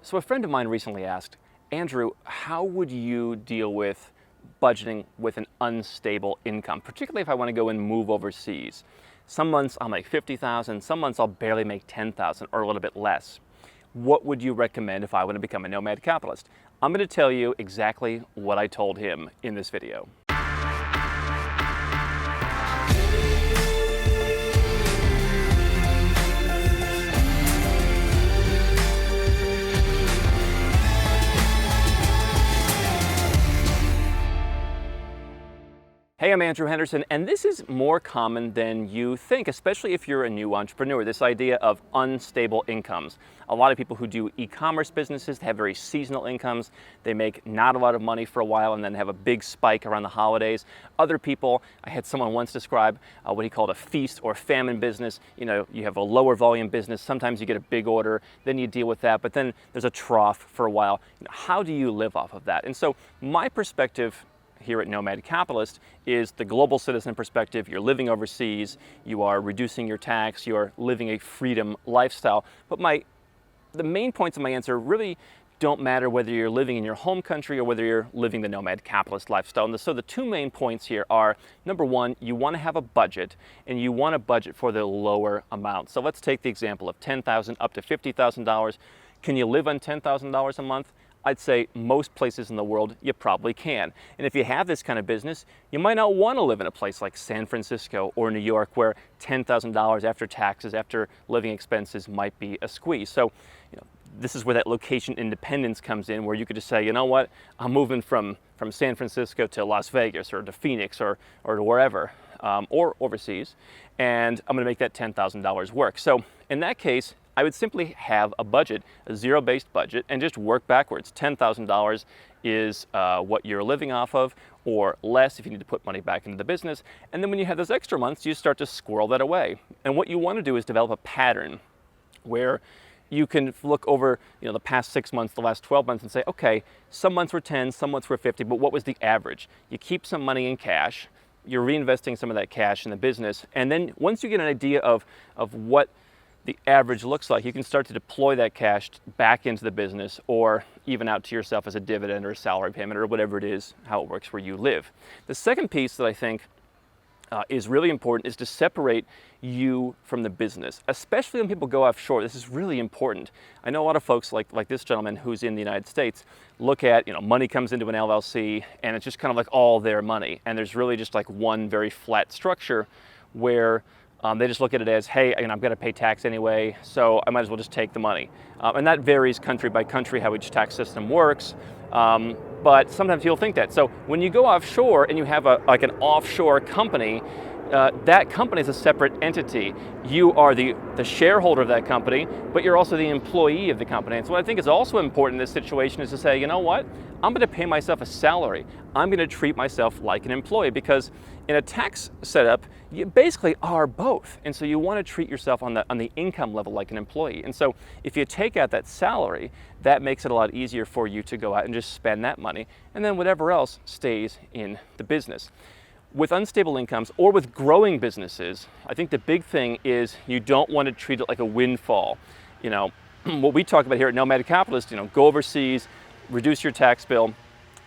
So a friend of mine recently asked, Andrew, how would you deal with budgeting with an unstable income, particularly if I want to go and move overseas? Some months I'll make 50,000, some months I'll barely make 10,000 or a little bit less. What would you recommend if I want to become a nomad capitalist? I'm going to tell you exactly what I told him in this video. Hey, I'm Andrew Henderson, and this is more common than you think, especially if you're a new entrepreneur, this idea of unstable incomes. A lot of people who do e-commerce businesses have very seasonal incomes. They make not a lot of money for a while and then have a big spike around the holidays. Other people, I had someone once describe what he called a feast or famine business. You know, you have a lower volume business, sometimes you get a big order, then you deal with that, but then there's a trough for a while. How do you live off of that? And so my perspective here at Nomad Capitalist is the global citizen perspective. You're living overseas, you are reducing your tax, you are living a freedom lifestyle. But the main points of my answer really don't matter whether you're living in your home country or whether you're living the nomad capitalist lifestyle. And so the two main points here are, number one, you want to have a budget, and you want to budget for the lower amount. So let's take the example of $10,000 up to $50,000. Can you live on $10,000 a month? I'd say most places in the world you probably can. And if you have this kind of business, you might not want to live in a place like San Francisco or New York where $10,000 after taxes, after living expenses might be a squeeze. So, this is where that location independence comes in, where you could just say, you know what, I'm moving from San Francisco to Las Vegas or to Phoenix or to wherever, or overseas, and I'm going to make that $10,000 work. So in that case, I would simply have a budget, a zero-based budget, and just work backwards. $10,000 is what you're living off of, or less if you need to put money back into the business. And then when you have those extra months, you start to squirrel that away. And what you want to do is develop a pattern where you can look over the past 6 months, the last 12 months, and say, okay, some months were 10, some months were 50, but what was the average? You keep some money in cash, you're reinvesting some of that cash in the business, and then once you get an idea of what the average looks like, you can start to deploy that cash back into the business or even out to yourself as a dividend or a salary payment or whatever it is, how it works where you live. The second piece that I think is really important is to separate you from the business, especially when people go offshore. This is really important. I know a lot of folks like this gentleman who's in the United States look at, money comes into an LLC and it's just kind of like all their money. And there's really just like one very flat structure where they just look at it as, hey, I'm going to pay tax anyway, so I might as well just take the money. And that varies country by country how each tax system works. But sometimes you'll think that. So when you go offshore and you have like an offshore company, that company is a separate entity. You are the shareholder of that company, but you're also the employee of the company. And so what I think is also important in this situation is to say, you know what? I'm going to pay myself a salary. I'm going to treat myself like an employee, because in a tax setup, you basically are both. And so you want to treat yourself on the income level like an employee. And so if you take out that salary, that makes it a lot easier for you to go out and just spend that money. And then whatever else stays in the business. With unstable incomes or with growing businesses, I think the big thing is you don't want to treat it like a windfall. What we talk about here at Nomad Capitalist, go overseas, reduce your tax bill.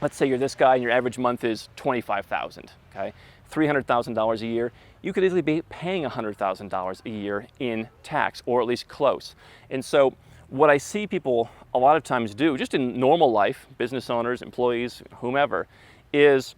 Let's say you're this guy and your average month is $25,000, okay? $300,000 a year. You could easily be paying $100,000 a year in tax, or at least close. And so what I see people a lot of times do, just in normal life, business owners, employees, whomever, is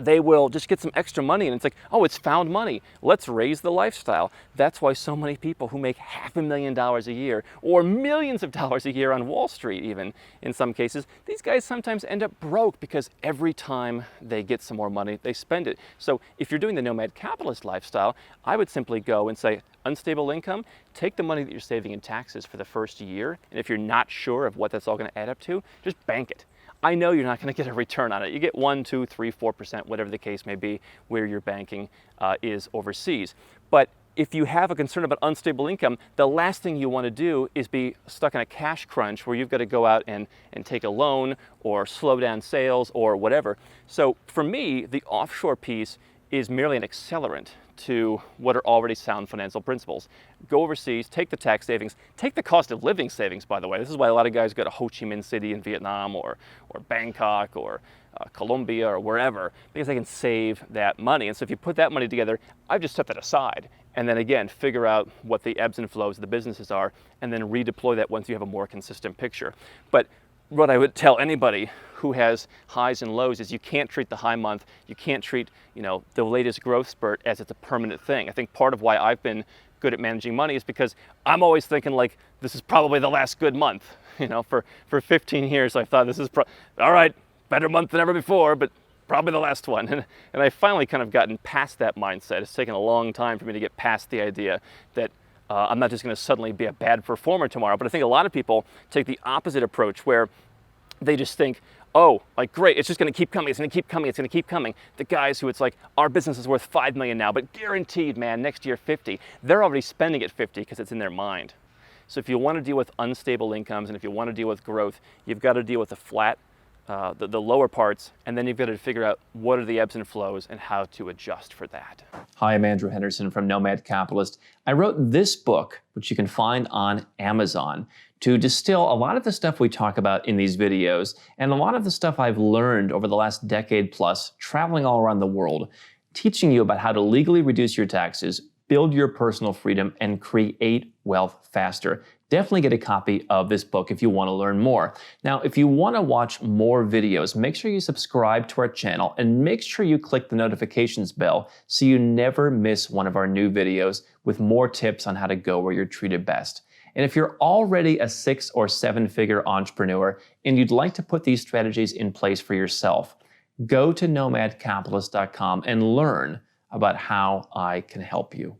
they will just get some extra money and it's like, oh, it's found money. Let's raise the lifestyle. That's why so many people who make $500,000 a year or millions of dollars a year on Wall Street, even in some cases, these guys sometimes end up broke because every time they get some more money, they spend it. So if you're doing the nomad capitalist lifestyle, I would simply go and say, unstable income, take the money that you're saving in taxes for the first year. And if you're not sure of what that's all going to add up to, just bank it. I know you're not going to get a return on it. You get 1, 2, 3, 4%, whatever the case may be, where your banking is overseas. But if you have a concern about unstable income, the last thing you want to do is be stuck in a cash crunch where you've got to go out and take a loan or slow down sales or whatever. So for me, the offshore piece is merely an accelerant to what are already sound financial principles. Go overseas, take the tax savings, take the cost of living savings, by the way. This is why a lot of guys go to Ho Chi Minh City in Vietnam or Bangkok or Colombia or wherever, because they can save that money. And so if you put that money together, I've just set that aside. And then again, figure out what the ebbs and flows of the businesses are, and then redeploy that once you have a more consistent picture. But what I would tell anybody who has highs and lows is you can't treat the high month, you can't treat, the latest growth spurt as it's a permanent thing. I think part of why I've been good at managing money is because I'm always thinking like, this is probably the last good month. For 15 years, I thought this is, all right, better month than ever before, but probably the last one. And I finally kind of gotten past that mindset. It's taken a long time for me to get past the idea that I'm not just going to suddenly be a bad performer tomorrow. But I think a lot of people take the opposite approach where they just think, oh, like great, it's just going to keep coming, it's going to keep coming, it's going to keep coming. The guys who it's like, our business is worth 5 million now, but guaranteed, man, next year 50. They're already spending at 50 because it's in their mind. So if you want to deal with unstable incomes and if you want to deal with growth, you've got to deal with the flat, the lower parts, and then you've got to figure out what are the ebbs and flows and how to adjust for that. Hi, I'm Andrew Henderson from Nomad Capitalist. I wrote this book, which you can find on Amazon, to distill a lot of the stuff we talk about in these videos and a lot of the stuff I've learned over the last decade plus traveling all around the world, teaching you about how to legally reduce your taxes, build your personal freedom, and create wealth faster. Definitely get a copy of this book if you want to learn more. Now, if you want to watch more videos, make sure you subscribe to our channel and make sure you click the notifications bell so you never miss one of our new videos with more tips on how to go where you're treated best. And if you're already a 6 or 7-figure entrepreneur and you'd like to put these strategies in place for yourself, go to nomadcapitalist.com and learn about how I can help you.